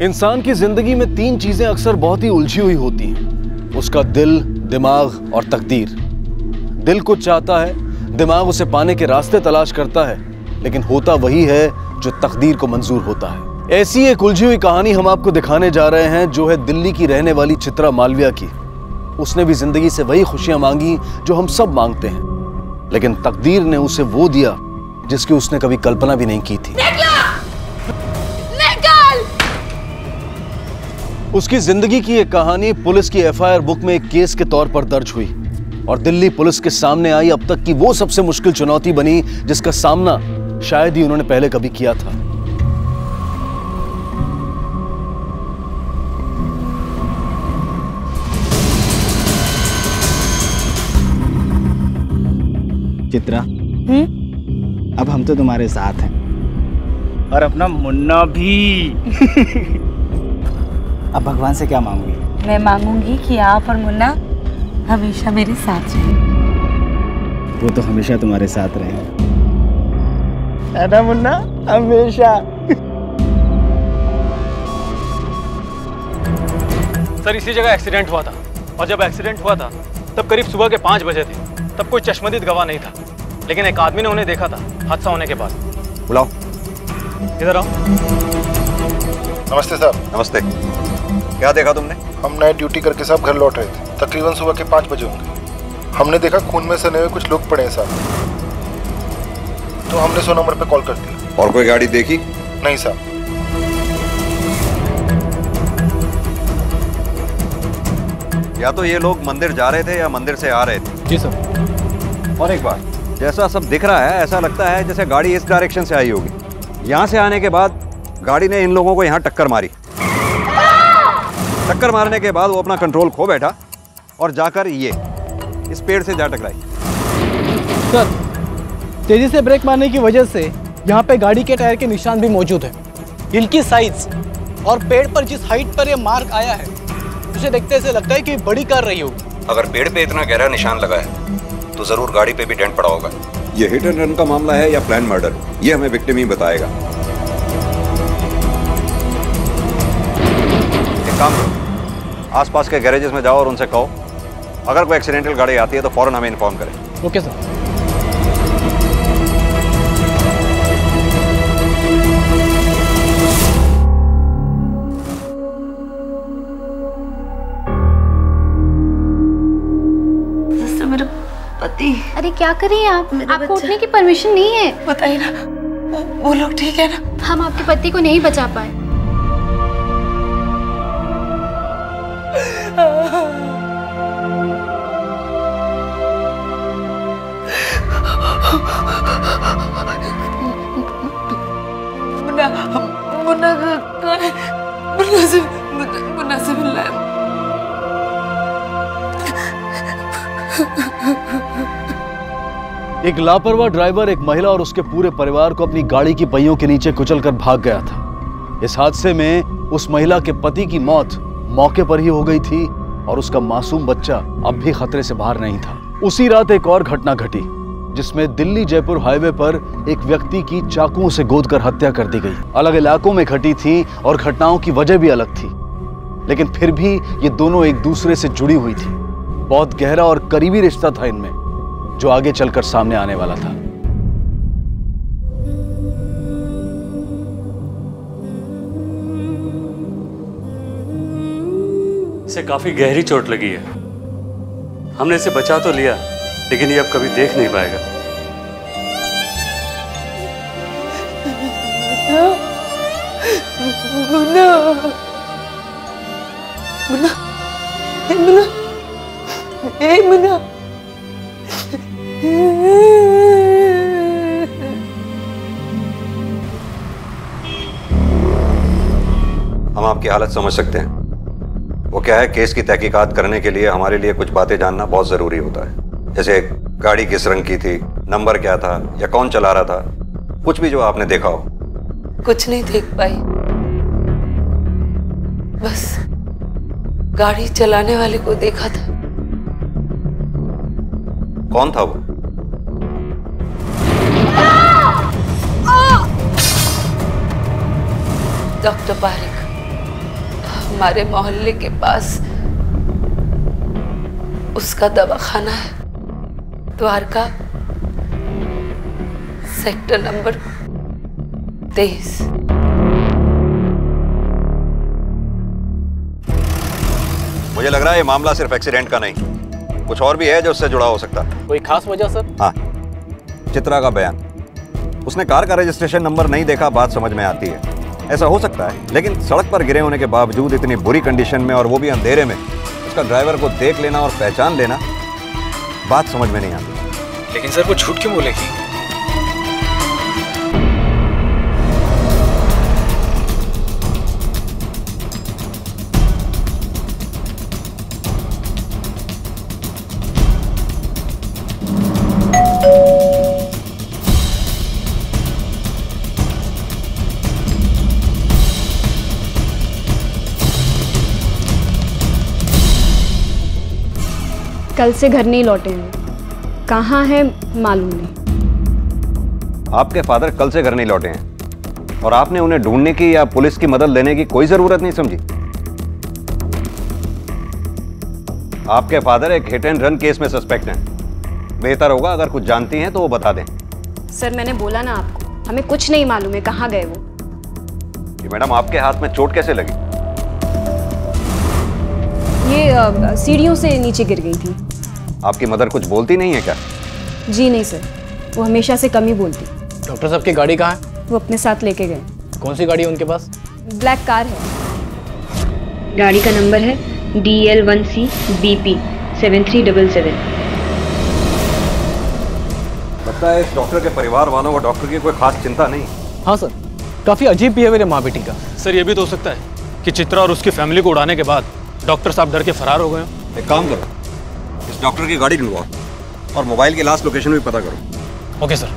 इंसान की जिंदगी में तीन चीजें अक्सर बहुत ही उलझी हुई होती हैं, उसका दिल, दिमाग और तकदीर। दिल कुछ चाहता है, दिमाग उसे पाने के रास्ते तलाश करता है, लेकिन होता वही है जो तकदीर को मंजूर होता है। ऐसी एक उलझी हुई कहानी हम आपको दिखाने जा रहे हैं, जो है दिल्ली की रहने वाली चित्रा मालविया की। उसने भी जिंदगी से वही खुशियां मांगी जो हम सब मांगते हैं, लेकिन तकदीर ने उसे वो दिया जिसकी उसने कभी कल्पना भी नहीं की थी। उसकी जिंदगी की एक कहानी पुलिस की एफआईआर बुक में एक केस के तौर पर दर्ज हुई और दिल्ली पुलिस के सामने आई अब तक की वो सबसे मुश्किल चुनौती बनी जिसका सामना शायद ही उन्होंने पहले कभी किया था। चित्रा, अब हम तो तुम्हारे साथ हैं और अपना मुन्ना भी। अब भगवान से क्या मांगोगी? मैं मांगूंगी कि आप और मुन्ना हमेशा मेरे साथ रहें। वो तो हमेशा तुम्हारे साथ रहेगा, है ना मुन्ना? हमेशा। सर, इसी जगह एक्सीडेंट हुआ था और जब एक्सीडेंट हुआ था तब करीब सुबह के 5 बजे थे। तब कोई चश्मदीद गवाह नहीं था, लेकिन एक आदमी ने उन्हें देखा था हादसा होने के बाद। बुलाओ। इधर आओ। नमस्ते सर। नमस्ते। क्या देखा तुमने? हम नाइट ड्यूटी करके साहब घर लौट रहे थे, तकरीबन सुबह के 5 बजे होंगे। हमने देखा खून में सने हुए कुछ लोग पड़े हैं साहब, तो हमने 100 नंबर पे कॉल कर दिया। और कोई गाड़ी देखी? नहीं साहब। या तो ये लोग मंदिर जा रहे थे या मंदिर से आ रहे थे। जी सर। और एक बात, जैसा सब दिख रहा है ऐसा लगता है जैसे गाड़ी इस डायरेक्शन से आई होगी। यहाँ से आने के बाद गाड़ी ने इन लोगों को यहाँ टक्कर मारी। टक्कर मारने के बाद वो अपना कंट्रोल खो बैठा और जाकर ये इस पेड़ से जा टकराई। सर, तेजी से ब्रेक मारने की वजह से यहाँ पे गाड़ी के टायर के निशान भी मौजूद है। हिल की साइज और पेड़ पर जिस हाइट पर ये मार्क आया है, उसे देखते ऐसे लगता है कि बड़ी कार रही होगी। अगर पेड़ पे इतना गहरा निशान लगा है तो जरूर गाड़ी पे भी डेंट पड़ा होगा। ये हिट एंड रन का मामला है या प्लान मर्डर, ये हमें विक्टिम ही बताएगा। एक काम करो, आसपास के गैरेजेस में जाओ और उनसे कहो अगर कोई एक्सीडेंटल गाड़ी आती है तो फौरन हमें इन्फॉर्म करें। Okay sir. सिस्टर, मेरा पति। अरे क्या कर रही हैं आप? आपको उठने की परमिशन नहीं है। बताइए ना, वो लोग ठीक है ना? हम आपके पति को नहीं बचा पाए। मुन्ना से मिलना है। एक लापरवाह ड्राइवर एक महिला और उसके पूरे परिवार को अपनी गाड़ी की पहियों के नीचे कुचलकर भाग गया था। इस हादसे में उस महिला के पति की मौत मौके पर ही हो गई थी और उसका मासूम बच्चा अब भी खतरे से बाहर नहीं था। उसी रात एक और घटना घटी जिसमें दिल्ली जयपुर हाईवे पर एक व्यक्ति की चाकुओं से गोदकर हत्या कर दी गई। अलग इलाकों में घटी थी और घटनाओं की वजह भी अलग थी, लेकिन फिर भी ये दोनों एक दूसरे से जुड़ी हुई थी। बहुत गहरा और करीबी रिश्ता था इनमें, जो आगे चलकर सामने आने वाला था। इसे काफी गहरी चोट लगी है। हमने इसे बचा तो लिया, लेकिन ये अब कभी देख नहीं पाएगा। मुन्ना, मुन्ना, मुन्ना, मुन्ना। हम आपकी हालत समझ सकते हैं। वो क्या है, केस की तहकीकात करने के लिए हमारे लिए कुछ बातें जानना बहुत जरूरी होता है, जैसे गाड़ी किस रंग की थी, नंबर क्या था या कौन चला रहा था, कुछ भी जो आपने देखा हो। कुछ नहीं देख पाई, बस गाड़ी चलाने वाले को देखा था। कौन था वो? डॉक्टर पारिक। हमारे मोहल्ले के पास उसका दवाखाना है, द्वारका, सेक्टर नंबर 23। मुझे लग रहा है ये मामला सिर्फ एक्सीडेंट का नहीं, कुछ और भी है जो उससे जुड़ा हो सकता है। कोई खास वजह सर? हाँ, चित्रा का बयान। उसने कार का रजिस्ट्रेशन नंबर नहीं देखा, बात समझ में आती है, ऐसा हो सकता है, लेकिन सड़क पर गिरे होने के बावजूद इतनी बुरी कंडीशन में और वो भी अंधेरे में उसका ड्राइवर को देख लेना और पहचान लेना, बात समझ में नहीं आती। लेकिन सर वो झूठ क्यों बोलेगी? कल से घर नहीं लौटे हैं, कहाँ है मालूम नहीं। आपके फादर कल से घर नहीं लौटे हैं और आपने उन्हें ढूंढने की या पुलिस की मदद लेने की कोई जरूरत नहीं समझी। आपके फादर एक हिट एंड रन केस में सस्पेक्ट हैं। बेहतर होगा अगर कुछ जानती हैं तो वो बता दें। सर मैंने बोला ना आपको, हमें कुछ नहीं मालूम है कहाँ गए वो। कि मैडम आपके हाथ में चोट कैसे लगी? ये सीढ़ियों से नीचे गिर गई थी। आपकी मदर कुछ बोलती नहीं है क्या? जी नहीं सर, वो हमेशा से कम ही बोलती। डॉक्टर साहब की गाड़ी कहाँ है? वो अपने साथ लेके गए। कौन सी गाड़ी है उनके पास? ब्लैक कार है। गाड़ी का नंबर है DL1C BP 7377। लगता है इस डॉक्टर के परिवार वालों को डॉक्टर की कोई खास चिंता नहीं। हाँ सर, काफी अजीब बिहेवियर है माँ बेटी का। सर ये भी तो हो सकता है कि चित्रा और उसकी फैमिली को उड़ाने के बाद डॉक्टर साहब डर के फरार हो गए। एक काम करो, इस डॉक्टर की गाड़ी ढूंढवाओ और मोबाइल की लास्ट लोकेशन भी पता करो। Okay sir.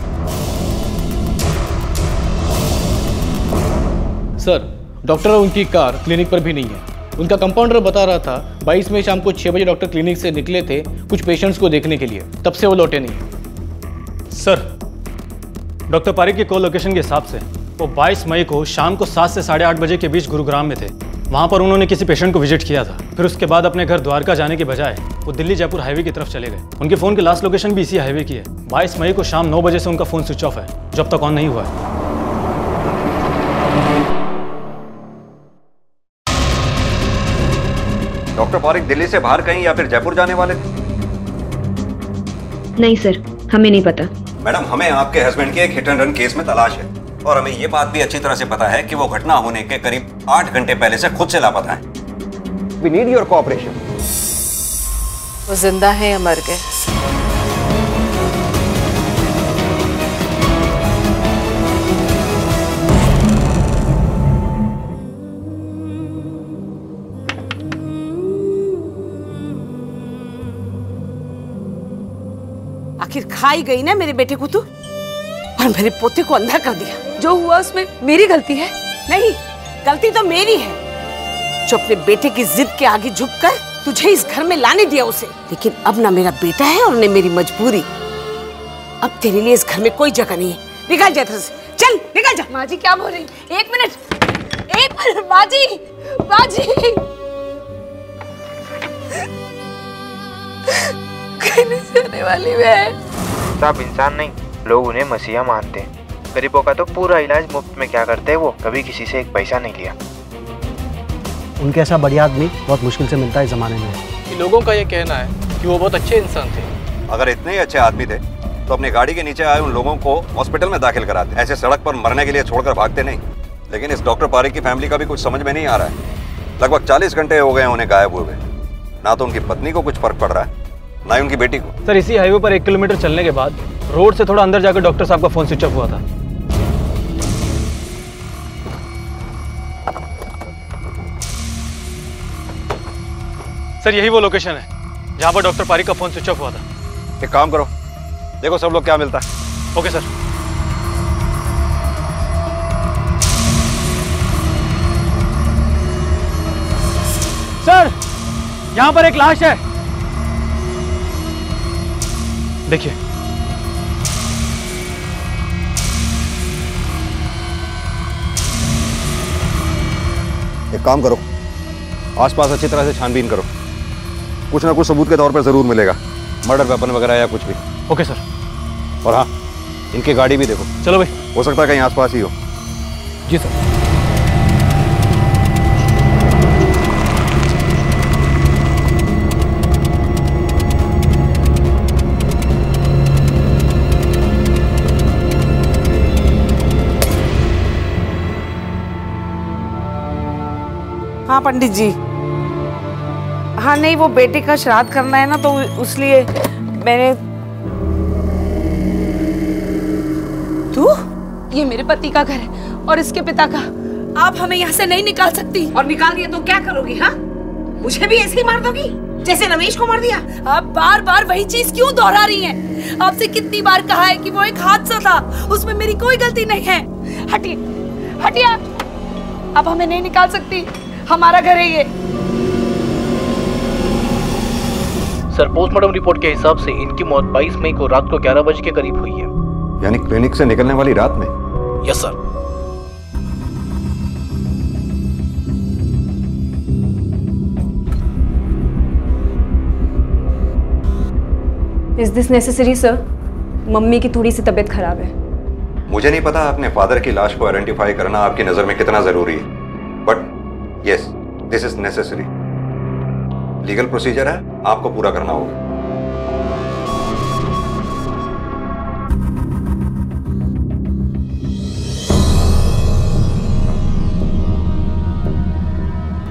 सर डॉक्टर और उनकी कार क्लिनिक पर भी नहीं है। उनका कंपाउंडर बता रहा था 22 में शाम को 6 बजे डॉक्टर क्लिनिक से निकले थे कुछ पेशेंट्स को देखने के लिए, तब से वो लौटे नहीं। सर डॉक्टर पारिक की कॉल लोकेशन के हिसाब से वो 22 मई को शाम को 7 से 8:30 बजे के बीच गुरुग्राम में थे। वहाँ पर उन्होंने किसी पेशेंट को विजिट किया था। फिर उसके बाद अपने घर द्वारका जाने के बजाय वो दिल्ली जयपुर हाईवे की तरफ चले गए। उनके फ़ोन की लास्ट लोकेशन भी इसी हाईवे की है। 22 मई को शाम 9 बजे से उनका फ़ोन स्विच ऑफ है, जब तक ऑन नहीं हुआ है। डॉक्टर पारिक दिल्ली से बाहर कहीं या फिर जयपुर जाने वाले थे? नहीं सर, हमें नहीं पता। मैडम हमें आपके हस्बैंड के एक हिट एंड रन केस में तलाश है और हमें ये बात भी अच्छी तरह से पता है कि वो घटना होने के करीब 8 घंटे पहले से खुद से लापता है। We need your cooperation. वो जिंदा है या मर गए? आखिर खाई गई ना मेरे बेटे को तू, और मेरे पोते को अंधा कर दिया। जो हुआ उसमें मेरी गलती है? नहीं, गलती तो मेरी है जो अपने बेटे की जिद के आगे झुककर तुझे इस घर में लाने दिया उसे। लेकिन अब ना मेरा बेटा है और न मेरी मजबूरी। अब तेरे लिए इस घर में कोई जगह नहीं है। निकल जा इधर से, चल निकल जा। माँ जी क्या बोल रही? एक मिनट माँ जी, माँ जी। कहने से होने वाली मैं। साहब इंसान नहीं, लोग उन्हें मसीहा मानते हैं। गरीबों का तो पूरा इलाज मुफ्त में क्या करते हैं वो, कभी किसी से एक पैसा नहीं लिया। उनके ऐसा बढ़िया आदमी बहुत मुश्किल से मिलता है इस जमाने में। लोगों का ये कहना है कि वो बहुत अच्छे इंसान थे। अगर इतने ही अच्छे आदमी थे तो अपनी गाड़ी के नीचे आए उन लोगों को हॉस्पिटल में दाखिल कराते, ऐसे सड़क पर मरने के लिए छोड़कर भागते नहीं। लेकिन इस डॉक्टर पारिक की फैमिली का भी कुछ समझ में नहीं आ रहा है। लगभग 40 घंटे हो गए उन्हें गायब हुए। ना तो उनकी पत्नी को कुछ फर्क पड़ रहा है, ना ही उनकी बेटी को। सर इसी हाईवे पर 1 किलोमीटर चलने के बाद रोड से थोड़ा अंदर जाकर डॉक्टर साहब का फोन स्विच ऑफ हुआ था। सर यही वो लोकेशन है जहां पर डॉक्टर पारिक का फोन स्विच ऑफ हुआ था। एक काम करो, देखो सब लोग क्या मिलता है। Okay sir. सर यहां पर एक लाश है, देखिए। एक काम करो, आसपास अच्छी तरह से छानबीन करो, कुछ ना कुछ सबूत के तौर पर जरूर मिलेगा, मर्डर वेपन वगैरह या कुछ भी। Okay sir. और हाँ, इनकी गाड़ी भी देखो। चलो भाई। हो सकता है कहीं आसपास ही हो। जी सर। हाँ पंडित जी। हाँ नहीं, वो बेटे का श्राद्ध करना है ना, तो उसलिए मैंने। तू? ये मेरे पति का घर है और इसके पिता का। आप हमें यहाँ से नहीं निकाल सकती। और निकाल दिया तो क्या करोगी? हाँ, मुझे भी ऐसे ही मार दोगी जैसे रमेश को मार दिया? आप बार बार वही चीज क्यों दोहरा रही हैं? आपसे कितनी बार कहा है कि वो एक हादसा था, उसमें मेरी कोई गलती नहीं है। हटिए, हटिए। आप हमें नहीं निकाल सकती, हमारा घर है ये। सर, पोस्टमार्टम रिपोर्ट के हिसाब से इनकी मौत 22 मई को रात को 11 बजे के करीब हुई है। यानी क्लिनिक से निकलने वाली रात में? Yes sir. Is this necessary sir? Mummy की थोड़ी सी तबीयत खराब है। मुझे नहीं पता अपने फादर की लाश को आइडेंटिफाई करना आपकी नजर में कितना जरूरी है, but yes, this is necessary. Legal procedure है, आपको पूरा करना होगा।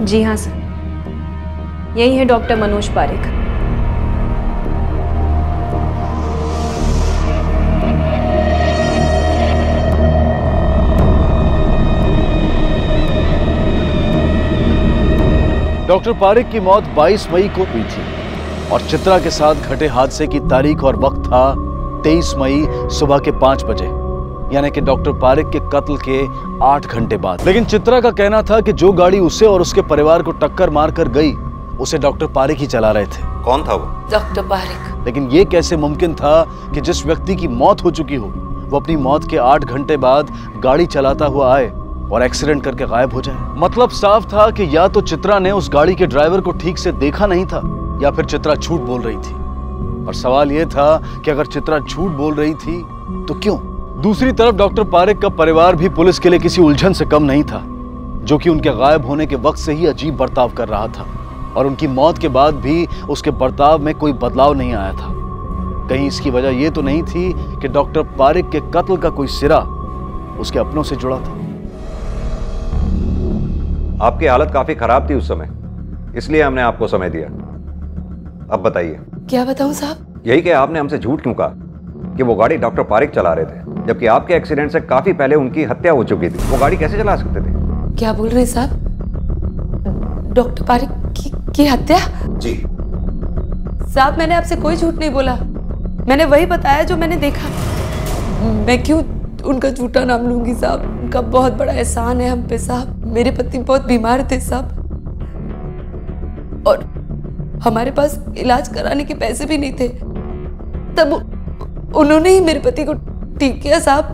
जी हाँ सर, यही है डॉक्टर मनोज पारिक। डॉक्टर पारिक की मौत 22 मई को हुई थी और चित्रा के साथ घटे हादसे की तारीख और वक्त था 23 मई सुबह के 5 बजे, यानी कि डॉक्टर पारिक के कत्ल के 8 घंटे बाद। लेकिन चित्रा का कहना था कि जो गाड़ी उसे और उसके परिवार को टक्कर मारकर गई, उसे डॉक्टर पारिक ही चला रहे थे। कौन था वो? डॉक्टर पारिक। लेकिन ये कैसे मुमकिन था कि जिस व्यक्ति की मौत हो चुकी हो, वो अपनी मौत के 8 घंटे बाद गाड़ी चलाता हुआ आए और एक्सीडेंट करके गायब हो जाए? मतलब साफ था कि या तो चित्रा ने उस गाड़ी के ड्राइवर को ठीक से देखा नहीं था, या फिर चित्रा झूठ बोल रही थी। और सवाल यह था कि अगर चित्रा झूठ बोल रही थी तो क्यों? दूसरी तरफ डॉक्टर पारिक का परिवार भी पुलिस के लिए किसी उलझन से कम नहीं था, जो कि उनके गायब होने के वक्त से ही अजीब बर्ताव कर रहा था और उनकी मौत के बाद भी उसके बर्ताव में कोई बदलाव नहीं आया था। कहीं इसकी वजह यह तो नहीं थी कि डॉक्टर पारिक के कत्ल का कोई सिरा उसके अपनों से जुड़ा था? आपकी हालत काफी खराब थी उस समय, इसलिए हमने आपको समय दिया। अब बताइए। क्या बताऊं साहब? यही कि आपने हमसे झूठ क्यों कहा कि वो गाड़ी डॉक्टर पारिक चला रहे थे, जबकि आपके एक्सीडेंट से काफी पहले उनकी हत्या हो चुकी थी। वो गाड़ी कैसे चला सकते थे? क्या बोल रहे हैं साहब? डॉक्टर पारिक की हत्या? जी साहब, मैंने आपसे कोई झूठ नहीं बोला। मैंने वही बताया जो मैंने देखा। मैं क्यों उनका झूठा नाम लूंगी साहब? उनका बहुत बड़ा एहसान है हम पे साहब। मेरे पति बहुत बीमार थे साहब, और हमारे पास इलाज कराने के पैसे भी नहीं थे। तब उन्होंने ही मेरे पति को ठीक किया साहब,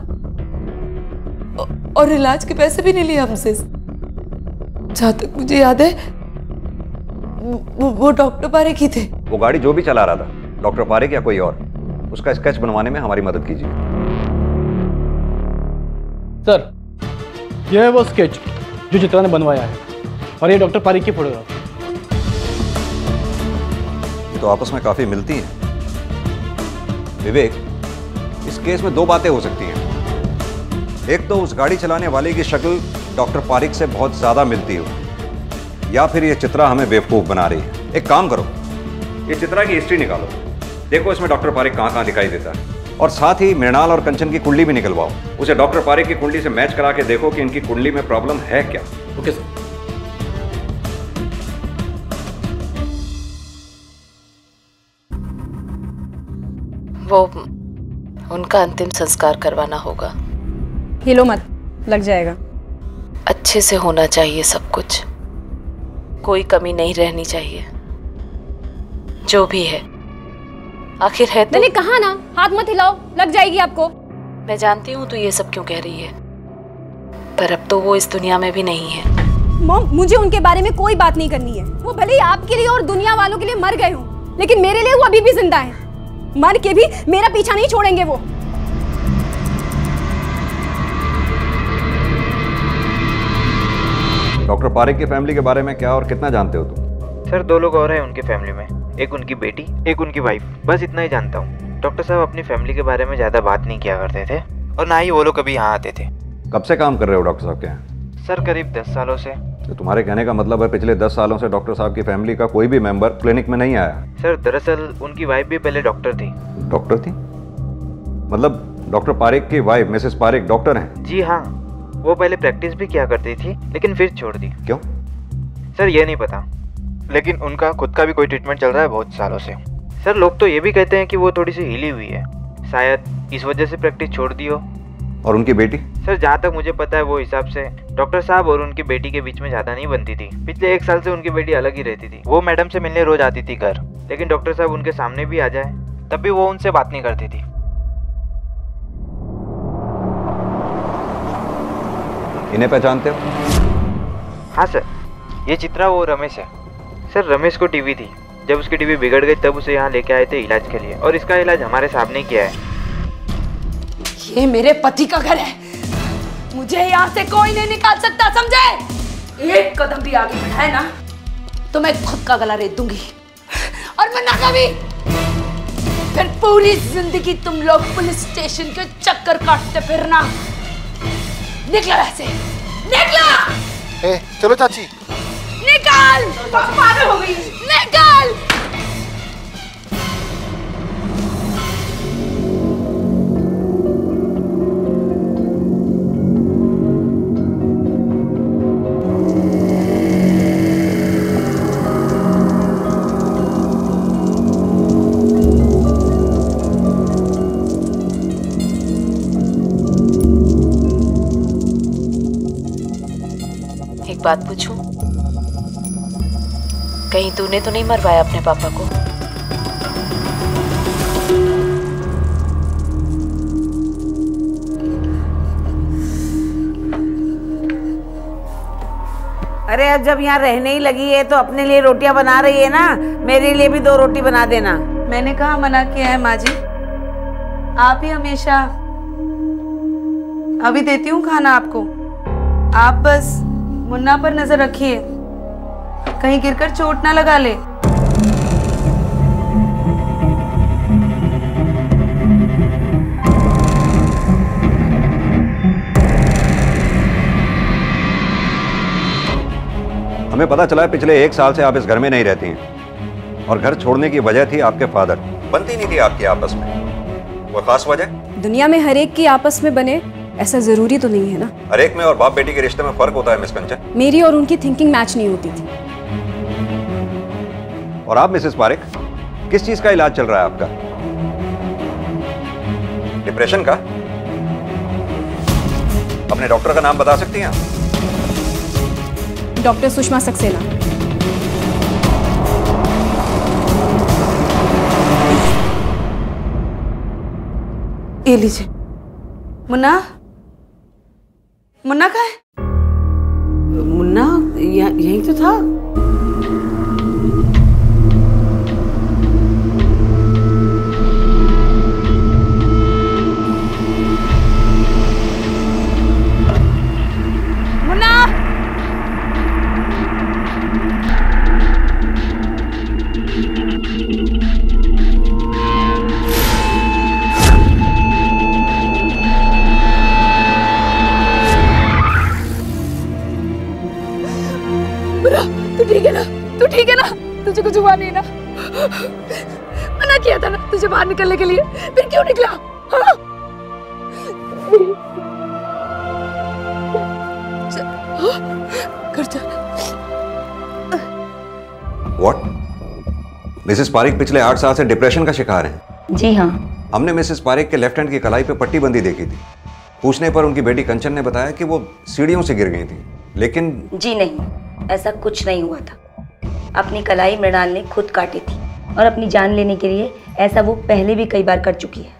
और इलाज के पैसे भी नहीं लिए हमसे। जहां तक मुझे याद है वो डॉक्टर पारिक ही थे। वो गाड़ी जो भी चला रहा था, डॉक्टर पारिक या कोई और, उसका स्केच बनवाने में हमारी मदद कीजिए। सर, यह है वो स्केच जो चित्रा ने बनवाया है, और ये डॉक्टर पारिक की फोटोग्राफ। ये तो आपस में काफी मिलती हैं। विवेक, इस केस में 2 बातें हो सकती हैं। एक तो उस गाड़ी चलाने वाले की शक्ल डॉक्टर पारिक से बहुत ज्यादा मिलती हो, या फिर ये चित्रा हमें बेवकूफ बना रही है। एक काम करो, ये चित्रा की हिस्ट्री निकालो, देखो इसमें डॉक्टर पारिक कहाँ कहाँ दिखाई देता है, और साथ ही मृणाल और कंचन की कुंडली भी निकलवाओ। उसे डॉक्टर पारिक की कुंडली से मैच करा के देखो कि इनकी कुंडली में प्रॉब्लम है क्या। Okay sir. वो उनका अंतिम संस्कार करवाना होगा। हिलो मत, लग जाएगा। अच्छे से होना चाहिए सब कुछ, कोई कमी नहीं रहनी चाहिए। जो भी है आखिर है तो। मैंने कहा ना, हाथ मत हिलाओ, लग जाएगी आपको। मैं जानती हूँ तू ये सब क्यों कह रही है, पर अब तो वो इस दुनिया में भी नहीं है। मॉम, मुझे उनके बारे में कोई बात नहीं करनी है। वो भले ही आपके लिए और दुनिया वालों के लिए मर गए हों, लेकिन मेरे लिए वो अभी भी जिंदा है। मर के भी मेरा पीछा नहीं छोड़ेंगे वो। डॉक्टर पारिक की फैमिली के बारे में क्या और कितना जानते हो तुम? सर 2 लोग और हैं उनकी फैमिली में, एक उनकी बेटी, एक उनकी वाइफ, बस इतना ही जानता हूँ। डॉक्टर साहब अपनी फैमिली के बारे में ज़्यादा बात नहीं किया करते थे और ना ही वो लोग कभी यहाँ आते थे। कब से काम कर रहे हो डॉक्टर साहब के यहाँ? सर करीब 10 सालों से। तो तुम्हारे कहने का मतलब है पिछले 10 सालों से डॉक्टर साहब की फैमिली का कोई भी मेंबर क्लिनिक में नहीं आया? सर दरअसल उनकी वाइफ भी पहले डॉक्टर थी। डॉक्टर थी? मतलब डॉक्टर पारिक की वाइफ मिसेस पारिक डॉक्टर हैं? जी हाँ, वो पहले प्रैक्टिस भी किया करती थी लेकिन फिर छोड़ दी। क्यों? सर ये नहीं पता, लेकिन उनका खुद का भी कोई ट्रीटमेंट चल रहा है बहुत सालों से। सर लोग तो ये भी कहते हैं कि वो थोड़ी सी हिली हुई है, शायद इस वजह से प्रैक्टिस छोड़ दी हो। और उनकी बेटी? सर जहाँ तक मुझे पता है वो हिसाब से डॉक्टर साहब और उनकी बेटी के बीच में ज़्यादा नहीं बनती थी। पिछले 1 साल से उनकी बेटी अलग ही रहती थी। वो मैडम से मिलने रोज आती थी घर, लेकिन डॉक्टर साहब उनके सामने भी आ जाए तब भी वो उनसे बात नहीं करती थी। इन्हें पहचानते हो? हाँ सर, ये चित्रा वो रमेश है। सर रमेश को टीबी थी, जब उसकी टीबी बिगड़ गई तब उसे यहाँ लेके आए थे इलाज के लिए, और इसका इलाज हमारे साहब ने किया है। ये मेरे पति का घर है, मुझे यहाँ से कोई नहीं निकाल सकता, समझे? एक कदम भी आगे बढ़ाए ना तो मैं खुद का गला रेत दूंगी, और मैं ना कभी। फिर पूरी जिंदगी तुम लोग पुलिस स्टेशन के चक्कर काटते फिरना। निकलो ऐसे, निकलो। चलो चाची। निकाल, पागल हो गई, निकाल। एक बात पूछूं? कहीं तूने तो नहीं मरवाया अपने पापा को? अरे अब जब यहाँ रहने ही लगी है तो अपने लिए रोटियां बना रही है ना, मेरे लिए भी 2 रोटी बना देना। मैंने कहा मना किया है माँ जी, आप ही हमेशा। अभी देती हूँ खाना आपको, आप बस मुन्ना पर नजर रखिए, कहीं गिरकर चोट ना लगा ले। हमें पता चला है पिछले 1 साल से आप इस घर में नहीं रहती हैं, और घर छोड़ने की वजह थी आपके फादर। बनती नहीं थी आपकी आपस में, वो खास वजह? दुनिया में हर एक की आपस में बने ऐसा जरूरी तो नहीं है ना। हर एक में और बाप बेटी के रिश्ते में फर्क होता है मिस कंचन। मेरी और उनकी थिंकिंग मैच नहीं होती थी। और आप मिसेस पारिक, किस चीज का इलाज चल रहा है आपका? डिप्रेशन का? अपने डॉक्टर का नाम बता सकती हैं आप? डॉक्टर सुषमा सक्सेना। ये लीजिए। मुन्ना, मुन्ना कहाँ है? मुन्ना यहीं तो था। मुन्ना, तू ठीक है ना? तू ठीक है ना? तुझे कुछ हुआ नहीं ना? मना किया था ना तुझे बाहर निकलने के लिए, फिर क्यों निकला? हाँ? घर जा। व्हाट? मिसेस पारिक पिछले 8 साल से डिप्रेशन का शिकार हैं? जी हाँ। हमने मिसेस पारिक के लेफ्ट हैंड की कलाई पे पट्टी बंदी देखी थी। पूछने पर उनकी बेटी कंचन ने बताया कि वो सीढ़ियों से गिर गई थी, लेकिन जी नहीं, ऐसा कुछ नहीं हुआ था। अपनी कलाई मृणाल ने खुद काटी थी, और अपनी जान लेने के लिए ऐसा वो पहले भी कई बार कर चुकी है,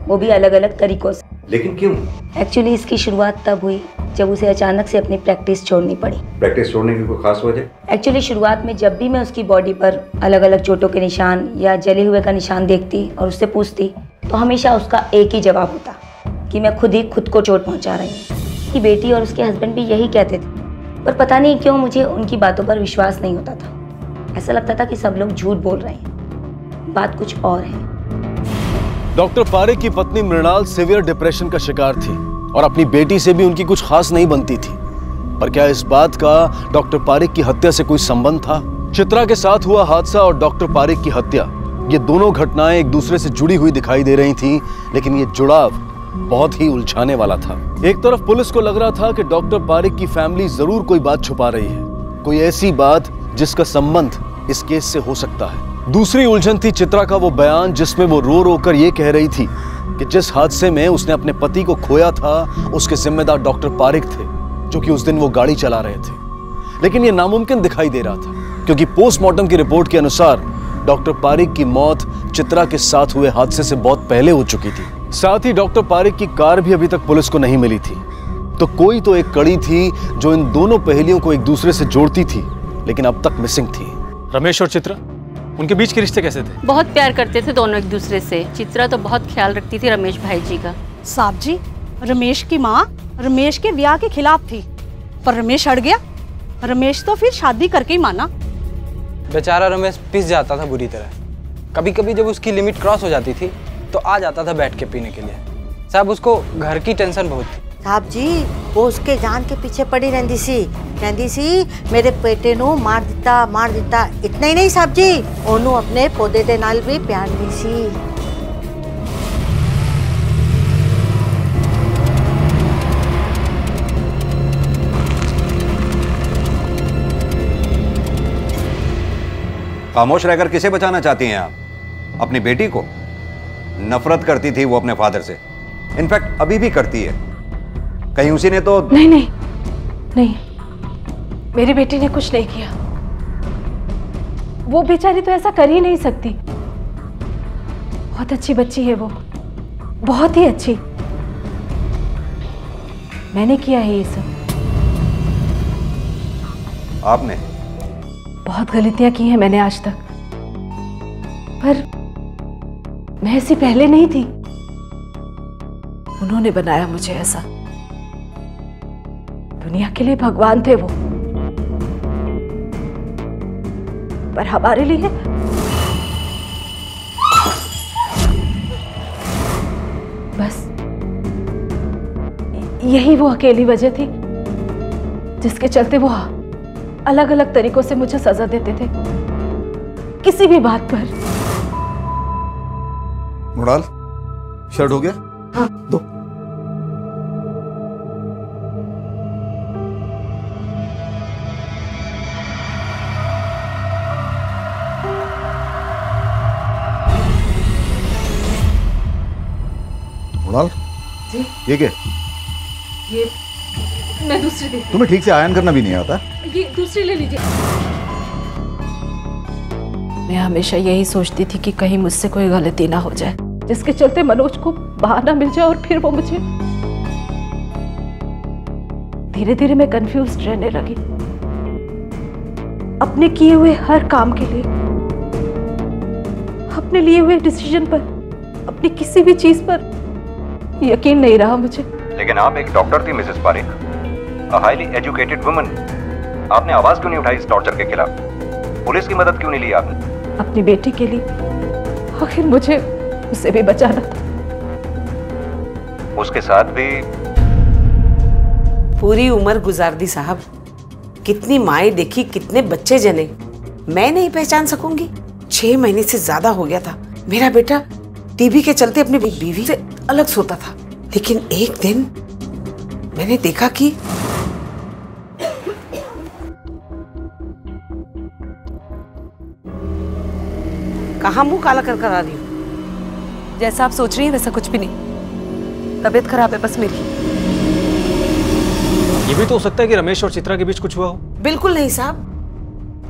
वो भी अलग अलग तरीकों से। लेकिन क्यों? एक्चुअली इसकी शुरुआत तब हुई जब उसे अचानक से अपनी प्रैक्टिस छोड़नी पड़ी। प्रैक्टिस छोड़ने की कोई खास वजह? एक्चुअली शुरुआत में जब भी मैं उसकी बॉडी पर अलग अलग चोटों के निशान या जले हुए का निशान देखती और उससे पूछती तो हमेशा उसका एक ही जवाब होता कि मैं खुद ही खुद को चोट पहुंचा रही हूँ। उसकी बेटी और उसके हस्बैंड भी यही कहते थे, पर पता नहीं क्यों मुझे उनकी बातों पर विश्वास नहीं होता था। ऐसा लगता था कि सब लोग झूठ बोल रहे हैं, बात कुछ और है। डॉक्टर पारेख की पत्नी मृणाल सीवियर डिप्रेशन का शिकार थी और अपनी बेटी से भी उनकी कुछ खास नहीं बनती थी। पर क्या इस बात का डॉक्टर पारेख की हत्या से कोई संबंध था? चित्रा के साथ हुआ हादसा और डॉक्टर पारेख की हत्या, ये दोनों घटनाएं एक दूसरे से जुड़ी हुई दिखाई दे रही थीं, लेकिन ये जुड़ाव बहुत ही उलझाने वाला था। एक तरफ पुलिस को लग रहा था कि डॉक्टर पारेख की फैमिली जरूर कोई बात छुपा रही है, कोई ऐसी बात जिसका संबंध इस केस से हो सकता है। दूसरी उलझन थी चित्रा का वो बयान जिसमें वो रो रो कर ये कह रही थी कि जिस हादसे में उसने अपने पति को खोया था उसके जिम्मेदार डॉक्टर पारेख थे, जो कि उस दिन वो गाड़ी चला रहे थे। लेकिन ये नामुमकिन दिखाई दे रहा था क्योंकि पोस्टमार्टम की रिपोर्ट के अनुसार डॉक्टर पारेख की मौत चित्रा के साथ हुए हादसे से बहुत पहले हो चुकी थी। साथ ही डॉक्टर पारेख की कार भी अभी तक पुलिस को नहीं मिली थी। तो कोई तो एक कड़ी थी जो इन दोनों पहेलियों को एक दूसरे से जोड़ती थी, लेकिन अब तक मिसिंग थी। रमेश और चित्रा, उनके बीच के रिश्ते कैसे थे? बहुत प्यार करते थे दोनों एक दूसरे से। चित्रा तो बहुत ख्याल रखती थी रमेश भाई जी का। साहब जी, रमेश की माँ रमेश के ब्याह के खिलाफ थी, पर रमेश अड़ गया। रमेश तो फिर शादी करके ही माना। बेचारा रमेश पिस जाता था बुरी तरह। कभी कभी जब उसकी लिमिट क्रॉस हो जाती थी तो आ जाता था बैठ के पीने के लिए। साहब उसको घर की टेंशन बहुत थी। साहब जी, वो उसके जान के पीछे पड़ी रहती सी मेरे बेटे नू मार दिता। इतना ही नहीं साहब जी, ओनू अपने पौधे दे नाल भी प्यार दी सी। खामोश रहकर किसे बचाना चाहती हैं आप? अपनी बेटी को? नफरत करती थी वो अपने फादर से, इनफैक्ट अभी भी करती है। कहीं उसी ने तो नहीं, मेरी बेटी ने कुछ नहीं किया। वो बेचारी तो ऐसा कर ही नहीं सकती। बहुत अच्छी बच्ची है वो, बहुत ही अच्छी। मैंने किया है ये सब। आपने? बहुत गलतियां की हैं मैंने आज तक, पर मैं ऐसी पहले नहीं थी। उन्होंने बनाया मुझे ऐसा। दुनिया के लिए भगवान थे वो, पर हमारे लिए बस यही वो अकेली वजह थी जिसके चलते वो अलग अलग तरीकों से मुझे सजा देते थे किसी भी बात पर। मुराल, शर्ट हो गया? हाँ। दो। मुराल, जी? ये क्या? ये मैं दूसरी दे। तुम्हें ठीक से आयन करना भी नहीं आता? ये दूसरी ले लीजिए। मैं हमेशा यही सोचती थी कि कहीं मुझसे कोई गलती ना हो जाए जिसके चलते मनोज को बहाना मिल जाए और फिर वो मुझे। धीरे धीरे मैं कंफ्यूज्ड रहने लगी। अपने किए हुए हर काम के लिए, अपने लिए हुए डिसीजन पर, अपनी किसी भी चीज पर यकीन नहीं रहा मुझे। लेकिन आप एक डॉक्टर थी Mrs Parekh, a highly educated woman. आपने आवाज क्यों नहीं उठाई इस टॉर्चर के खिलाफ? पुलिस की मदद क्यों नहीं ली आपने? अपनी बेटी के लिए, आखिर मुझे उसे भी बचाना था। उसके साथ भी पूरी उम्र गुजार दी साहब। कितनी माएं देखी, कितने बच्चे जने, मैं नहीं पहचान सकूंगी? 6 महीने से ज्यादा हो गया था। मेरा बेटा टीबी के चलते अपनी बीवी से अलग सोता था, लेकिन एक दिन मैंने देखा कि कहाँ मुंह काला कर आ रही हूँ? जैसा आप सोच रही हैं वैसा कुछ भी नहीं। तबीयत खराब है बस मेरी। ये भी तो हो सकता है कि रमेश और चित्रा के बीच कुछ हुआ हो। बिल्कुल नहीं साहब,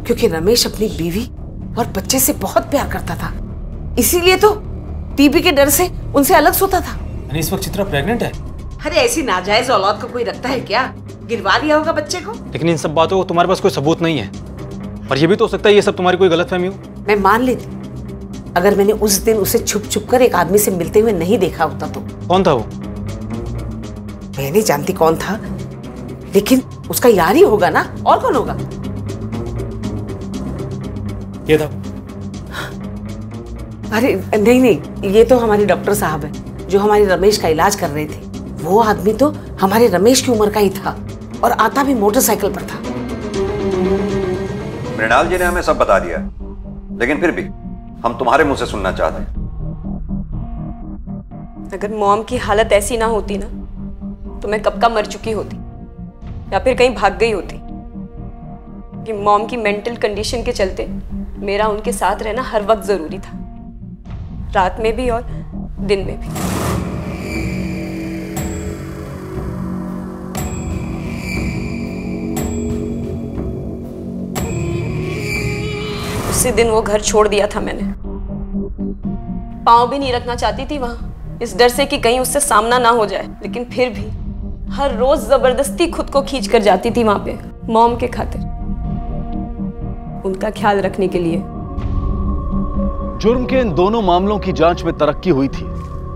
क्योंकि रमेश अपनी बीवी और बच्चे से बहुत प्यार करता था, इसीलिए तो टीबी के डर से उनसे अलग सोता था। यानी इस वक्त चित्रा प्रेग्नेंट है? अरे ऐसी नाजायज औलाद को कोई रखता है क्या? गिरवा दिया होगा बच्चे को। लेकिन इन सब बातों को तुम्हारे पास कोई सबूत नहीं है, और ये भी तो हो सकता है ये सब तुम्हारी कोई गलतफहमी हो। मैं मान लेती अगर मैंने उस दिन उसे छुप छुप कर एक आदमी से मिलते हुए नहीं देखा होता तो। कौन था वो? मैं नहीं जानती कौन था, लेकिन उसका यार ही होगा ना, और कौन होगा? ये था। अरे नहीं, ये तो हमारे डॉक्टर साहब है जो हमारे रमेश का इलाज कर रहे थे। वो आदमी तो हमारे रमेश की उम्र का ही था और आता भी मोटरसाइकिल पर था। मृणाल जी ने हमें सब बता दिया, लेकिन फिर भी हम तुम्हारे मुंह से सुनना चाहते हैं। अगर मॉम की हालत ऐसी ना होती ना तो मैं कब का मर चुकी होती या फिर कहीं भाग गई होती। कि मॉम की मेंटल कंडीशन के चलते मेरा उनके साथ रहना हर वक्त जरूरी था, रात में भी और दिन में भी। उसी दिन वो घर छोड़ दिया था मैंने। पाँव भी नहीं रखना चाहती थी वहां, इस डर से कि कहीं उससे सामना ना हो जाए। लेकिन फिर भी हर रोज जबरदस्ती खुद को खींच कर जाती थी वहां पे, मॉम के खातिर, उनका ख्याल रखने के लिए। जुर्म के इन दोनों मामलों की जांच में तरक्की हुई थी।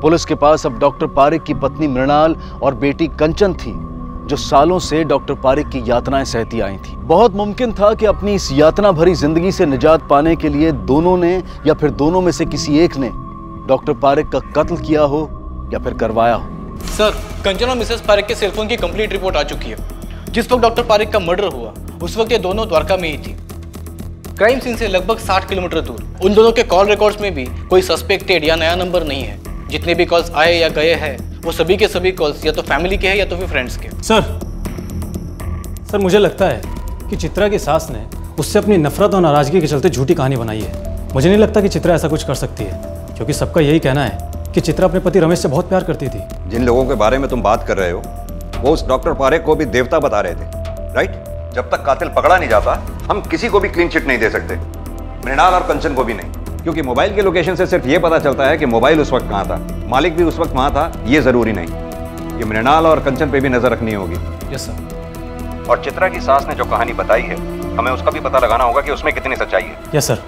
पुलिस के पास अब डॉक्टर पारिक की पत्नी मृणाल और बेटी कंचन थी, जो सालों से डॉक्टर पारिक की यातनाएं सहती आई थी। बहुत मुमकिन था कि अपनी इस यातना भरी जिंदगी से निजात पाने के लिए दोनों ने या फिर दोनों में से किसी एक ने डॉक्टर पारिक का कत्ल किया हो या फिर करवाया हो। सर, कंचन और मिसेस पारिक के सेलफोन की कंप्लीट रिपोर्ट आ चुकी है। जिस वक्त डॉक्टर पारिक का मर्डर हुआ उस वक्त ये दोनों द्वारका में ही थी, क्राइम सीन से लगभग 60 किलोमीटर दूर। उन दोनों के कॉल रिकॉर्ड्स में भी कोई सस्पेक्टेड या नया नंबर नहीं है। जितने भी कॉल्स आए या गए हैं वो सभी के सभी कॉल्स या तो फैमिली के हैं या तो फिर फ्रेंड्स के। सर मुझे लगता है कि चित्रा की सास ने उससे अपनी नफरत और नाराजगी के चलते झूठी कहानी बनाई है। मुझे नहीं लगता कि चित्रा ऐसा कुछ कर सकती है, क्योंकि सबका यही कहना है कि चित्रा अपने पति रमेश से बहुत प्यार करती थी। जिन लोगों के बारे में तुम बात कर रहे हो वो उस डॉक्टर पारेख को भी देवता बता रहे थे, राइट? जब तक कातिल पकड़ा नहीं जाता हम किसी को भी क्लीन चिट नहीं दे सकते, मृणाल और कंचन को भी नहीं, क्योंकि मोबाइल के लोकेशन से सिर्फ ये पता चलता है कि मोबाइल उस वक्त कहाँ था, मालिक भी उस वक्त वहाँ था, ये जरूरी नहीं। ये मृणाल और कंचन पे भी नजर रखनी होगी। Yes sir. और चित्रा की सास ने जो कहानी बताई है हमें उसका भी पता लगाना होगा कि उसमें कितनी सच्चाई है। Yes sir.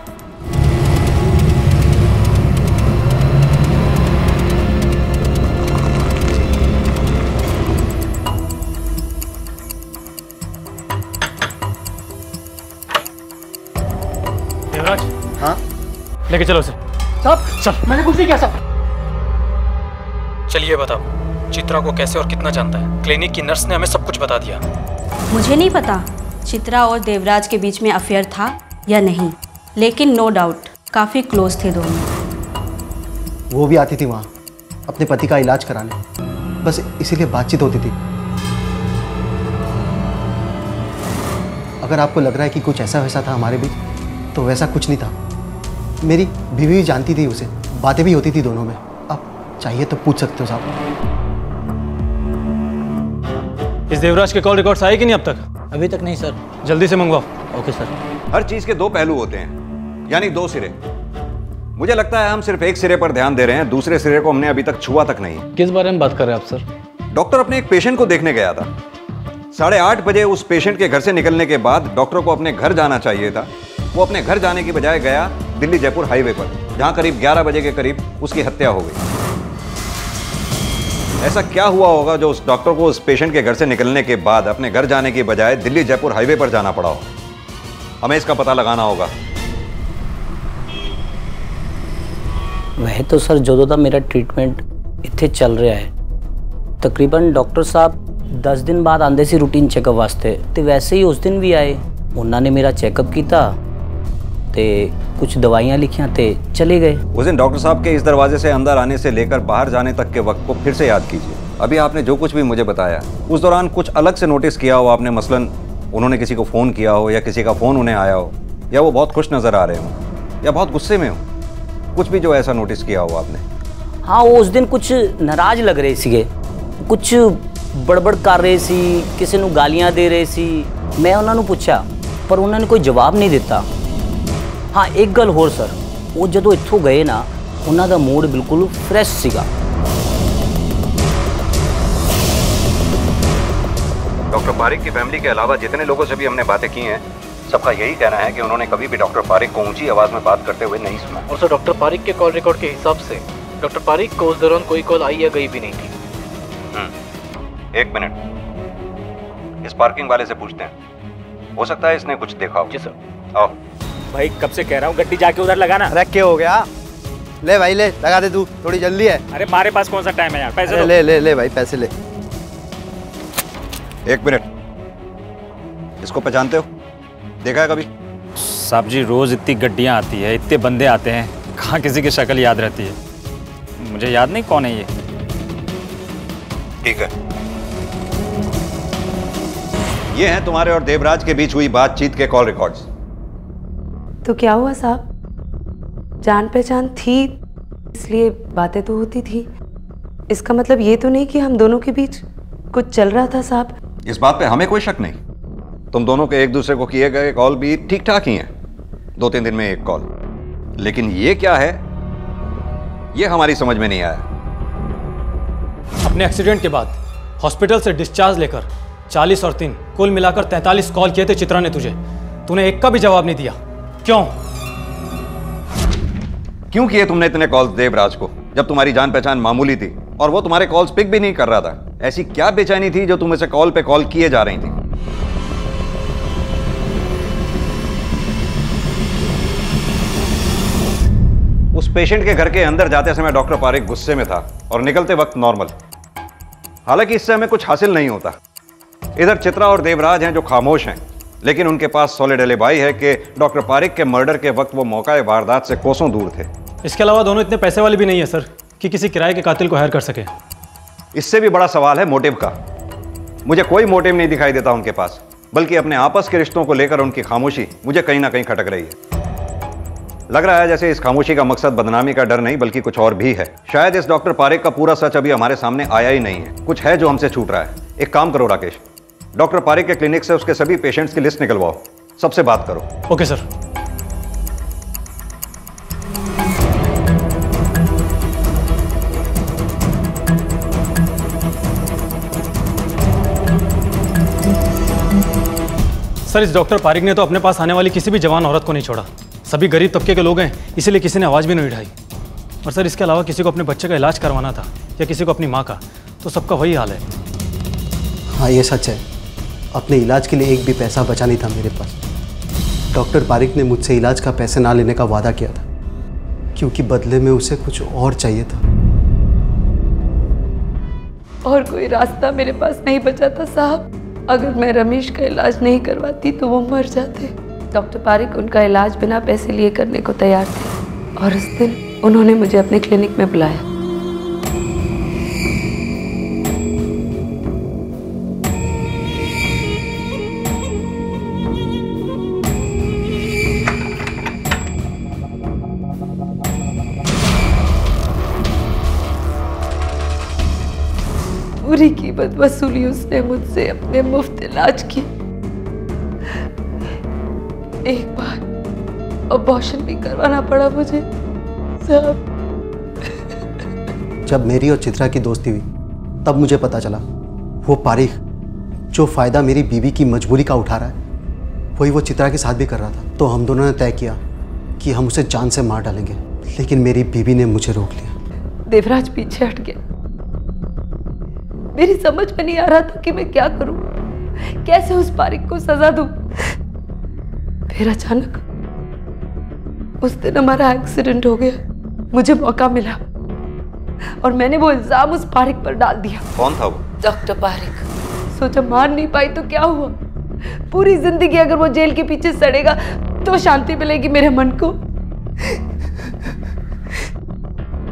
देवराज। हाँ लेके चलो उसे। साहब चल। मैंने कुछ नहीं किया साहब। चलिए बताओ, चित्रा को कैसे और कितना जानता है? क्लिनिक की नर्स ने हमें सब कुछ बता दिया। मुझे नहीं पता चित्रा और देवराज के बीच में अफेयर था या नहीं, लेकिन नो डाउट काफ़ी क्लोज थे दोनों। वो भी आती थी वहाँ अपने पति का इलाज कराने, बस इसीलिए बातचीत होती थी। अगर आपको लग रहा है कि कुछ ऐसा वैसा था हमारे बीच, तो वैसा कुछ नहीं था। मेरी बीवी भी जानती थी उसे, बातें भी होती थी दोनों में। अब चाहिए तो पूछ सकते हो साहब। इस देवराज के कॉल रिकॉर्ड्स आए कि नहीं अब तक? अभी तक नहीं सर। जल्दी से मंगवाओ। Okay sir. हर चीज के दो पहलू होते हैं, यानी दो सिरे। मुझे लगता है हम सिर्फ एक सिरे पर ध्यान दे रहे हैं, दूसरे सिरे को हमने अभी तक छुआ तक नहीं। किस बारे में बात कर रहे हैं आप सर? डॉक्टर अपने एक पेशेंट को देखने गया था। 8:30 बजे उस पेशेंट के घर से निकलने के बाद डॉक्टर को अपने घर जाना चाहिए था। वो अपने घर जाने की बजाय गया दिल्ली जयपुर हाईवे पर, जहां करीब 11 बजे के करीब उसकी हत्या हो गई। ऐसा क्या हुआ होगा जो उस डॉक्टर को उस पेशेंट के घर से निकलने के बाद अपने घर जाने की बजाय दिल्ली जयपुर हाईवे पर जाना पड़ा हो? हमें इसका पता लगाना होगा। वह तो सर ਜਦੋਂ ਦਾ ਮੇਰਾ ਟ੍ਰੀਟਮੈਂਟ ਇੱਥੇ ਚੱਲ ਰਿਹਾ ਹੈ, ਤਕਰੀਬਨ ਡਾਕਟਰ ਸਾਹਿਬ 10 ਦਿਨ ਬਾਅਦ ਆਉਂਦੇ ਸੀ ਰੂਟੀਨ ਚੈੱਕਅਪ ਵਾਸਤੇ, ਤੇ ਵੈਸੇ ਹੀ ਉਸ ਦਿਨ ਵੀ ਆਏ। ਉਹਨਾਂ ਨੇ ਮੇਰਾ ਚੈੱਕਅਪ ਕੀਤਾ ਤੇ कुछ दवाइयाँ लिखियाँ ते चले गए। उस दिन डॉक्टर साहब के इस दरवाजे से अंदर आने से लेकर बाहर जाने तक के वक्त को फिर से याद कीजिए। अभी आपने जो कुछ भी मुझे बताया उस दौरान कुछ अलग से नोटिस किया हो आपने? मसलन उन्होंने किसी को फ़ोन किया हो या किसी का फ़ोन उन्हें आया हो, या वो बहुत खुश नज़र आ रहे हो या बहुत गुस्से में हो, कुछ भी जो ऐसा नोटिस किया हो आपने? हाँ, वो उस दिन कुछ नाराज लग रहे थे, कुछ बड़बड़ कर रहे सी, किसी को गालियाँ दे रहे सी। मैं उन्होंने पूछा पर उन्होंने कोई जवाब नहीं दिता। हाँ, एक गल होर सर, वो जो इत्थों गए ना, उन्हों का मूड बिल्कुल फ्रैश सीगा। डॉक्टर पारिक की फैमिली के अलावा जितने लोगों से भी हमने बातें की हैं, सबका यही कहना है कि उन्होंने कभी भी डॉक्टर पारिक को ऊंची आवाज में बात करते हुए नहीं सुना। और सर डॉक्टर पारिक के कॉल रिकॉर्ड के हिसाब से डॉक्टर पारिक को उस दौरान कोई कॉल आई या गई भी नहीं थी। एक मिनट, इस पार्किंग वाले से पूछते हैं, हो सकता है इसने कुछ देखा हो। जी सर। आओ। भाई कब से कह रहा हूँ गड्डी जाके उधर लगाना। अरे क्या हो गया? ले भाई ले, लगा दे तू, थोड़ी जल्दी है। अरे हमारे पास कौन सा टाइम है यार, पैसे ले ले ले भाई, पैसे ले। एक मिनट, इसको पहचानते हो? देखा है कभी? साहब जी रोज इतनी गड्डियाँ आती है, इतने बंदे आते हैं, कहाँ किसी की शक्ल याद रहती है। मुझे याद नहीं कौन है ये। ठीक है, ये हैं तुम्हारे और देवराज के बीच हुई बातचीत के कॉल रिकॉर्ड्स। तो क्या हुआ साहब? जान पहचान थी इसलिए बातें तो होती थी। इसका मतलब ये तो नहीं कि हम दोनों के बीच कुछ चल रहा था साहब। इस बात पे हमें कोई शक नहीं। तुम दोनों के एक दूसरे को किए गए कॉल भी ठीक ठाक ही हैं, 2-3 दिन में एक कॉल। लेकिन ये क्या है, ये हमारी समझ में नहीं आया। अपने एक्सीडेंट के बाद हॉस्पिटल से डिस्चार्ज लेकर 40 और 3 कुल मिलाकर 43 कॉल किए थे चित्रा ने तुझे। तूने एक का भी जवाब नहीं दिया, क्यों? क्यों किए तुमने इतने कॉल्स देवराज को, जब तुम्हारी जान पहचान मामूली थी और वो तुम्हारे कॉल्स पिक भी नहीं कर रहा था? ऐसी क्या बेचैनी थी जो तुम इसे कॉल पे कॉल किए जा रही थी? उस पेशेंट के घर के अंदर जाते समय डॉक्टर पारिक गुस्से में था और निकलते वक्त नॉर्मल। हालांकि इससे हमें कुछ हासिल नहीं होता। इधर चित्रा और देवराज हैं जो खामोश हैं, लेकिन उनके पास सॉलिड एलिबाई है कि डॉक्टर पारिक के मर्डर के वक्त वो मौका वारदात से कोसों दूर थे। इसके अलावा दोनों इतने पैसे वाले भी नहीं है सर कि किसी किराए के कातिल को हायर कर सके। इससे भी बड़ा सवाल है मोटिव का। मुझे कोई मोटिव नहीं दिखाई देता उनके पास, बल्कि अपने आपस के रिश्तों को लेकर उनकी खामोशी मुझे कहीं ना कहीं खटक रही है। लग रहा है जैसे इस खामोशी का मकसद बदनामी का डर नहीं बल्कि कुछ और भी है। शायद इस डॉक्टर पारिक का पूरा सच अभी हमारे सामने आया ही नहीं है। कुछ है जो हमसे छूट रहा है। एक काम करो राकेश, डॉक्टर पारिक के क्लिनिक से उसके सभी पेशेंट्स की लिस्ट निकलवाओ, सबसे बात करो। Okay sir. सर इस डॉक्टर पारिक ने तो अपने पास आने वाली किसी भी जवान औरत को नहीं छोड़ा। सभी गरीब तबके के लोग हैं, इसीलिए किसी ने आवाज़ भी नहीं उठाई। और सर इसके अलावा किसी को अपने बच्चे का इलाज करवाना था या किसी को अपनी माँ का, तो सबका वही हाल है। हाँ ये सच है, अपने इलाज के लिए एक भी पैसा बचा नहीं था मेरे पास। डॉक्टर पारिक ने मुझसे इलाज का पैसे ना लेने का वादा किया था, क्योंकि बदले में उसे कुछ और चाहिए था। और कोई रास्ता मेरे पास नहीं बचा था साहब। अगर मैं रमेश का इलाज नहीं करवाती तो वो मर जाते। डॉक्टर पारिक उनका इलाज बिना पैसे लिए करने को तैयार थे और उस दिन उन्होंने मुझे अपने क्लिनिक में बुलाया। पूरी कीमत वसूली उसने मुझसे अपने मुफ्त इलाज की। एक बार अबॉर्शन भी करवाना पड़ा मुझे साहब। जब मेरी और चित्रा की दोस्ती हुई तब मुझे पता चला वो पारिक जो फ़ायदा मेरी बीवी की मजबूरी का उठा रहा है वही वो चित्रा के साथ भी कर रहा था। तो हम दोनों ने तय किया कि हम उसे जान से मार डालेंगे, लेकिन मेरी बीवी ने मुझे रोक लिया। देवराज पीछे हट गया। मेरी समझ में नहीं आ रहा था कि मैं क्या करूं, कैसे उस पारिक को सजा दूं। फिर अचानक उस दिन हमारा एक्सीडेंट हो गया। मुझे मौका मिला और मैंने वो इल्जाम उस पारिक पर डाल दिया। कौन था वो? डॉक्टर पारिक। सोचा मार नहीं पाई तो क्या हुआ, पूरी जिंदगी अगर वो जेल के पीछे सड़ेगा तो शांति मिलेगी मेरे मन को।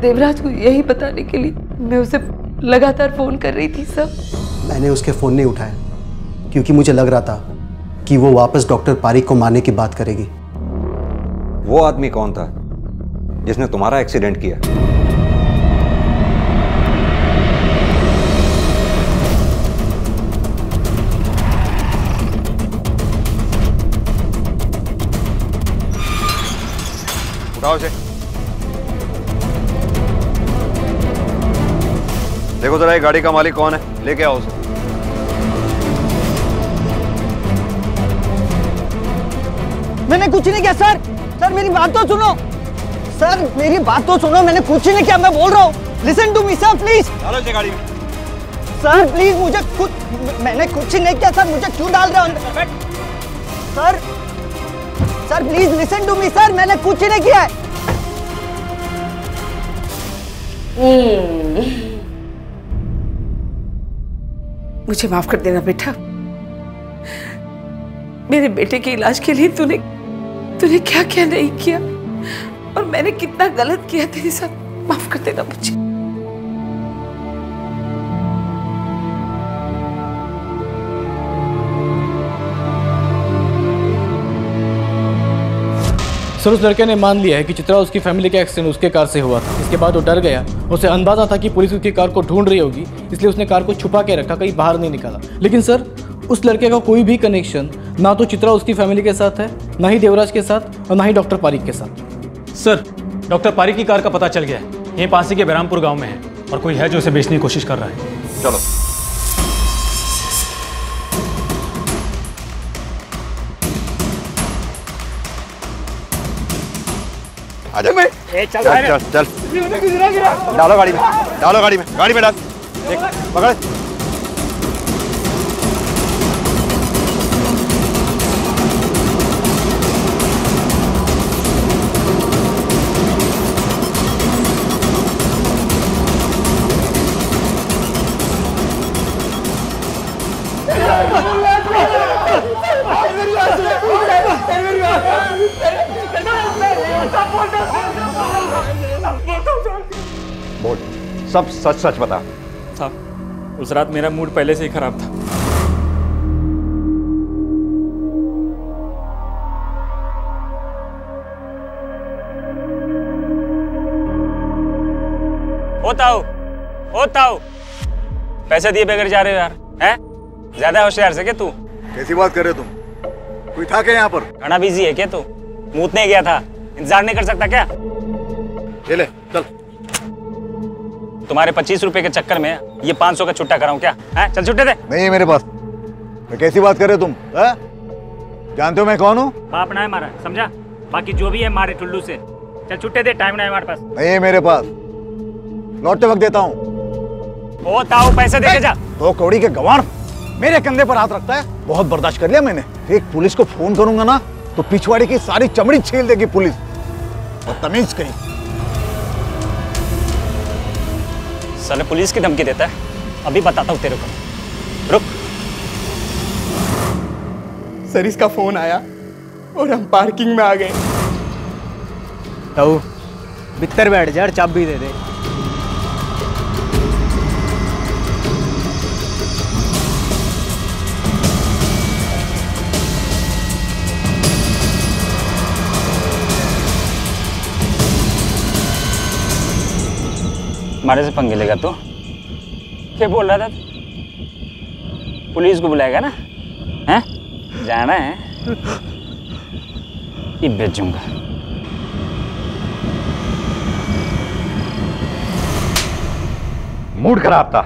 देवराज को यही बताने के लिए मैं उसे लगातार फोन कर रही थी सब। मैंने उसके फ़ोन नहीं उठाया क्योंकि मुझे लग रहा था कि वो वापस डॉक्टर पारिक को मारने की बात करेगी। वो आदमी कौन था जिसने तुम्हारा एक्सीडेंट किया? उठाओ इसे। देखो जरा ये गाड़ी का मालिक कौन है, लेके आओ उसे। मैंने कुछ नहीं किया सर। सर मेरी बात तो सुनो, सर मेरी बात तो सुनो, मैंने कुछ नहीं किया, मैं बोल रहा हूँ। Listen to me sir please. डालो इसे गाड़ी में। सर प्लीज मुझे मैंने कुछ नहीं किया सर, मुझे क्यों डाल रहे हो अंदर? Sir sir please listen to me sir, मैंने कुछ नहीं किया है। मुझे माफ कर देना बेटा। मेरे बेटे के इलाज के लिए तूने क्या क्या नहीं किया और मैंने कितना गलत किया तेरे साथ। माफ कर देना मुझे। सर उस लड़के ने मान लिया है कि चित्रा उसकी फैमिली का एक्सीडेंट उसके कार से हुआ था। इसके बाद वो डर गया, उसे अंदाजा था कि पुलिस उसकी कार को ढूंढ रही होगी, इसलिए उसने कार को छुपा के रखा, कहीं बाहर नहीं निकाला। लेकिन सर उस लड़के का कोई भी कनेक्शन ना तो चित्रा उसकी फैमिली के साथ है, ना ही देवराज के साथ और ना ही डॉक्टर पारिक के साथ। सर डॉक्टर पारिक की कार का पता चल गया है, यहीं पास ही के बहरामपुर गांव में है और कोई है जो उसे बेचने की कोशिश कर रहा है। चलो आजा। चल चल चल डालो गाड़ी में, डालो गाड़ी में, गाड़ी में डाल। देख पकड़। बोल, सब सच सच बता। साहब उस रात मेरा मूड पहले से ही खराब था। होता हो पैसे दिए बगैर जा रहे हो यार, हैं? ज्यादा होशियार से क्या तू? कैसी बात कर रहे हो तुम? कोई था क्या यहाँ पर? घना बिजी है क्या तू? मूतने गया था, इंतजार नहीं कर सकता क्या? ले चल। तुम्हारे 25 रुपए के चक्कर में ये 500 का छुट्टा कराऊं क्या? है? चल छुट्टे दे। नहीं है मेरे पास। मैं कैसी बात कर रहे हो तुम? है? जानते हो मैं कौन हूँ? बाप ना है मारा, समझा? बाकी जो भी है मारे टुल्लू से। चल छुट्टे दे, टाइम ना है हमारे पास। नहीं है मेरे पास, लौटते वक्त देता हूँ। ओ ताऊ पैसे दे के जा। तो कौड़ी के गंवार मेरे कंधे पर हाथ रखता है। बहुत बर्दाश्त कर लिया मैंने। एक पुलिस को फोन करूंगा ना तो पिछवाड़े की सारी चमड़ी छील देगी पुलिस। और तमीज कहीं। साले पुलिस की धमकी देता है, अभी बताता हूँ तेरे को। रुक। सर इसका फोन आया और हम पार्किंग में आ गए। ताऊ भीतर बैठ जा, चाबी दे दे। हमारे से पंगे लेगा तू? क्या बोल रहा था? पुलिस को बुलाएगा ना? हैं? जाना है? ये बेचूंगा। मूड खराब था।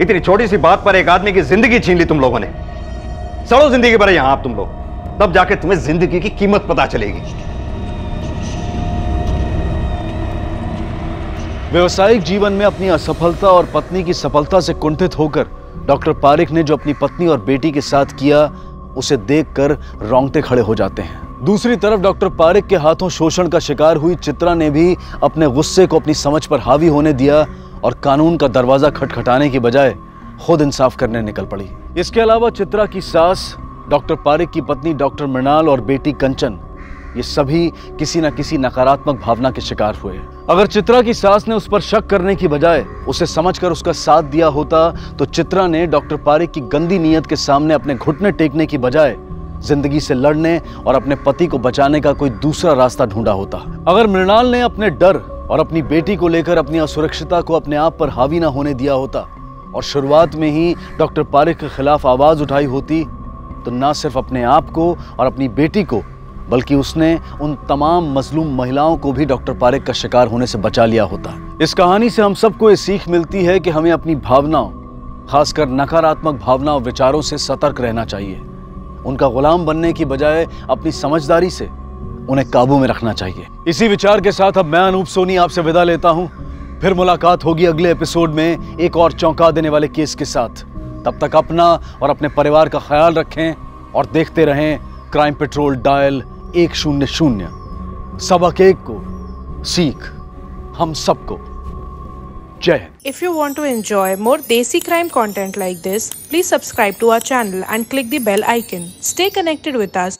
इतनी छोटी सी बात पर एक आदमी की जिंदगी छीन ली तुम लोगों ने। सड़ो जिंदगी भर यहां आप तुम लोग, तब जाके तुम्हें जिंदगी की कीमत पता चलेगी। व्यवसायिक जीवन में अपनी असफलता और पत्नी की सफलता से कुंठित होकर डॉक्टर पारिक ने जो अपनी पत्नी और बेटी के साथ किया, उसे देखकर रोंगटे खड़े हो जाते हैं। दूसरी तरफ डॉक्टर पारिक के हाथों शोषण का शिकार हुई चित्रा ने भी अपने गुस्से को अपनी समझ पर हावी होने दिया और कानून का दरवाजा खटखटाने की बजाय खुद इंसाफ करने निकल पड़ी। इसके अलावा चित्रा की सास, डॉक्टर पारिक की पत्नी डॉक्टर मृणाल और बेटी कंचन, ये सभी किसी न किसी नकारात्मक भावना के शिकार हुए। अगर चित्रा की सास ने उस पर शक करने की बजाय उसे समझकर उसका साथ दिया होता तो चित्रा ने डॉक्टर पारिक की गंदी नीयत के सामने अपने घुटने टेकने की बजाय जिंदगी से लड़ने और अपने पति को बचाने का कोई दूसरा रास्ता ढूंढा होता। अगर मृणाल ने अपने डर और अपनी बेटी को लेकर अपनी असुरक्षितता को अपने आप पर हावी न होने दिया होता और शुरुआत में ही डॉक्टर पारिक के खिलाफ आवाज उठाई होती तो न सिर्फ अपने आप को और अपनी बेटी को बल्कि उसने उन तमाम मजलूम महिलाओं को भी डॉक्टर पारिक का शिकार होने से बचा लिया होता। इस कहानी से हम सबको ये सीख मिलती है कि हमें अपनी भावनाओं, खासकर नकारात्मक भावनाओं विचारों से सतर्क रहना चाहिए। उनका गुलाम बनने की बजाय अपनी समझदारी से उन्हें काबू में रखना चाहिए। इसी विचार के साथ अब मैं अनूप सोनी आपसे विदा लेता हूं। फिर मुलाकात होगी अगले एपिसोड में एक और चौंका देने वाले केस के साथ। तब तक अपना और अपने परिवार का ख्याल रखें और देखते रहें क्राइम पेट्रोल डायल 100। सबक एक को सीख हम सबको। जय Hind. If you want to enjoy more Desi crime content like this, please subscribe to our channel and click the bell icon. Stay connected with us.